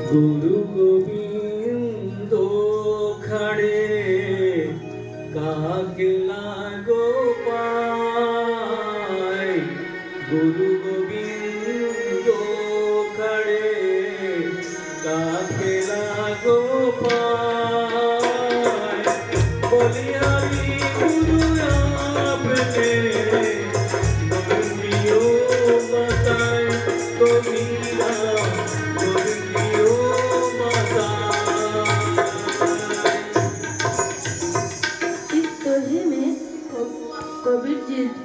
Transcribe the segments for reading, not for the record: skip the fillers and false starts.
गुरु गोविंद खड़े काकेला गोपाय। गुरु गोविंद खड़े काकेला गोपाय। बोलिया गुरु आपने गुरु बताए तो मीरा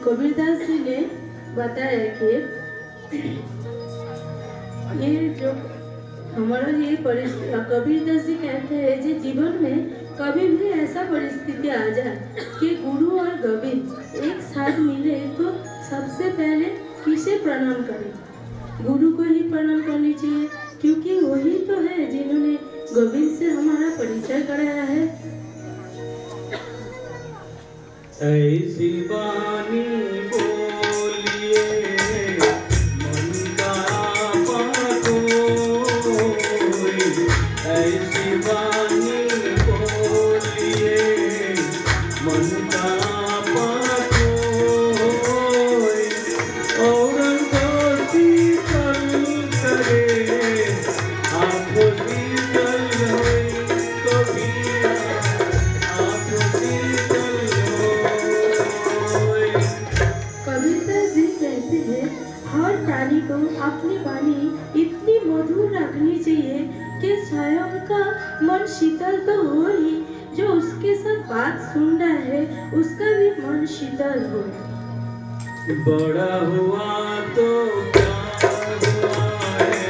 कबीरदास जी ने बताया कि ये जो हमारा ये परिस्थिति, कबीरदास जी कहते हैं कि जीवन में कभी भी ऐसा परिस्थिति आ जाए कि गुरु और गोविंद एक साथ मिले तो सबसे पहले किसे प्रणाम करें? गुरु को ही प्रणाम करनी चाहिए, क्योंकि वही तो है जिन्होंने गोविंद से हमारा परिचय कराया है। ऐसी वाणी बोलिए मन का आपा कोई। ऐसी वाणी बोलिए मन का आपा कोई। और को शीतल करे आप शीतल होई कबीरा आप शीतल कबीरदास जी कहते हैं हर प्राणी को अपनी वाणी इतनी मधुर रखनी चाहिए कि स्वयं का मन शीतल तो हो ही, जो उसके साथ बात सुन रहा है उसका भी मन शीतल हो। बड़ा हुआ तो क्या हुआ है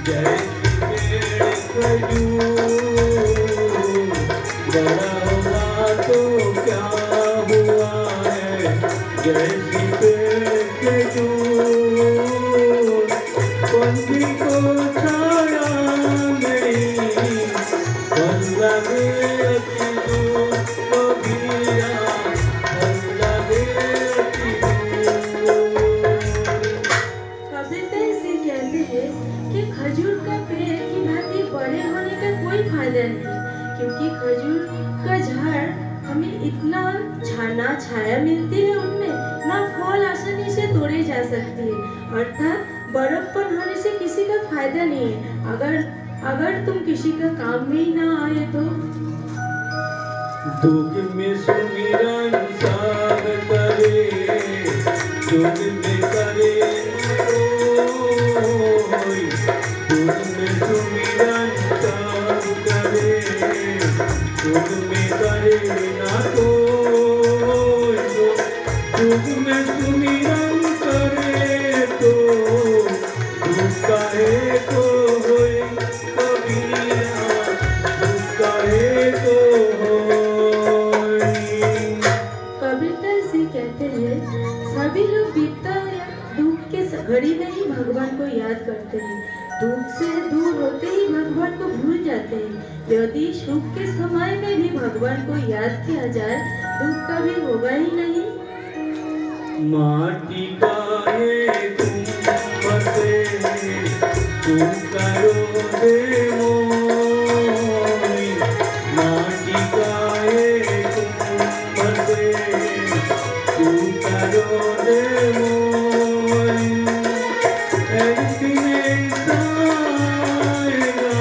जैसे पेड़ खजूर। बड़ा हुआ तो क्या हुआ है जैसे पेड़ खजूर। पंछी को छाया नहीं फल लगे अति दूर कबीरा फल लगे अति कबीरदास जी कहते हैं कि खजूर का पेड़ की भांति बड़े होने का कोई फायदा नहीं, क्योंकि खजूर का झाड़ हमें इतना ना छाया मिलती है, उनमें ना फल आसानी से तोड़े जा सकते हैं। अर्थात बड़प्पन होने से किसी का फायदा नहीं है। अगर तुम किसी का काम में ही ना आए तो दुख में सुमिरन साग करे दुख में करे कोई। दुख में सुमिरन साग करे दुख में करे ना कोई। दुख में सुमिरन करे तो दुख काहे को होई कबीरा दुख काहे को कबीरदास जी कहते हैं सभी लोग विपदा या दुख के घड़ी में ही भगवान को याद करते हैं, दुख से दूर होते ही भगवान को भूल जाते हैं। यदि सुख के समय में भी भगवान को याद किया जाए दुख कभी होगा ही नहीं। माटी का ये कुंभ से तुम करो दे मोई। माटी का ये कुंभ से तुम करो दे मोई। एक दिन ऐसा आएगा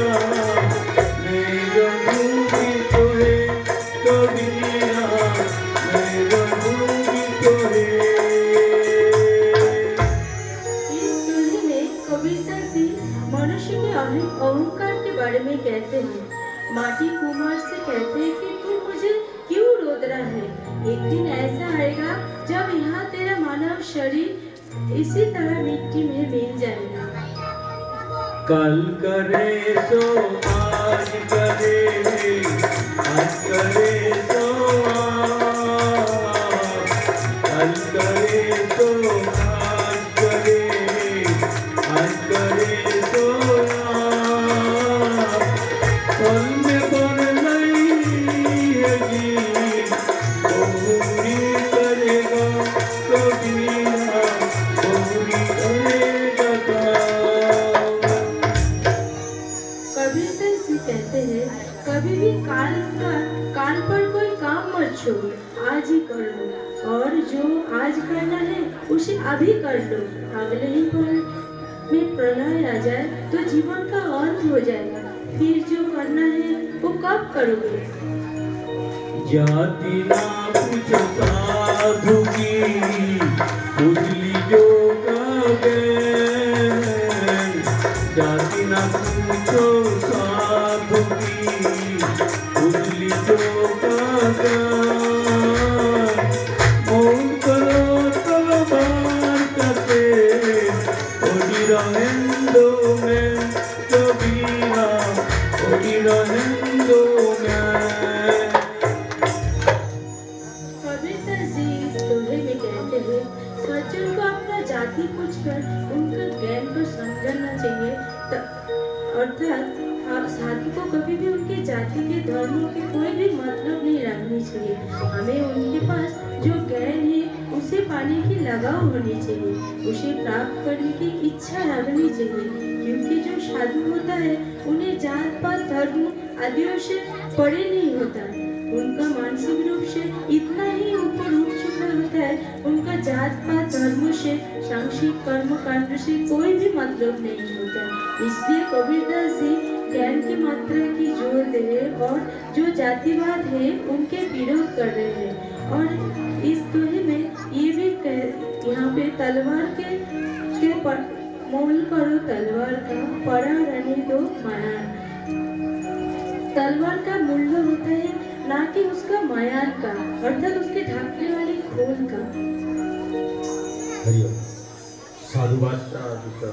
मेरा भूमि तो है कबीरा मेरा भूमि तो है। इस सूर्य में कबीरदास जी मनुष्य के अहंकार के बारे में कहते हैं। माटी कुमार से कहते हैं कि तू मुझे क्यों रोद रहा है? एक दिन ऐसा आएगा जब यहाँ तेरा मानव शरीर इसी तरह मिट्टी में मिल जाएगा। कल करे सो आज करे आज करे सो कल करे सो आज करे सो कल में बन नहीं है जी बहुरी करेगा कबीरा बहुरी करेगा। छोड़ो, आज ही कर लो, और जो आज करना है उसे अभी कर लो। अगले ही पल में प्रलय आ जाए तो जीवन का अंत हो जाएगा। फिर जो करना है वो कब करोगे? जाति ना पूछो साधु की, उजली जो कहे। जाति ना पूछो साधु की, उजली जो कहे। मौन करो तलवार कसे, ओडी रहेंदो में कबीरा, ओडी रहेंदो में। कबीरदास जी इस दोहे में कहते हैं, सज्जन को अपना जाति पूछकर उनका ज्ञान को समझना चाहिए। अर्थात साधु को कभी भी उनके जाति के धर्मों के कोई भी मतलब नहीं रखनी चाहिए। हमें उनके पास जो ज्ञान है उसे पाने की लगाव होनी चाहिए, उसे प्राप्त करने की इच्छा रखनी चाहिए। क्योंकि जो साधु होता है उन्हें जात पात धर्म आदियों से परे नहीं होता। उनका मानसिक रूप से इतना ही ऊपर उठ चुका होता है, उनका जात पात धर्म से, सांसारिक कर्म कांड से कोई भी मतलब नहीं होता। इसलिए कबीरदास जी ज्ञान की मात्रा की जोर दे रहे और जो जातिवाद है उनके विरोध कर रहे हैं। और इस दोहे में ये भी यहाँ पे तलवार के मोल करो तलवार का, परा रहने दो मायान। तलवार का मूल्य होता है ना कि उसका मायान का, अर्थात उसके ढाकने वाले खोल का। हरिओम। साधुवाद का दूसरा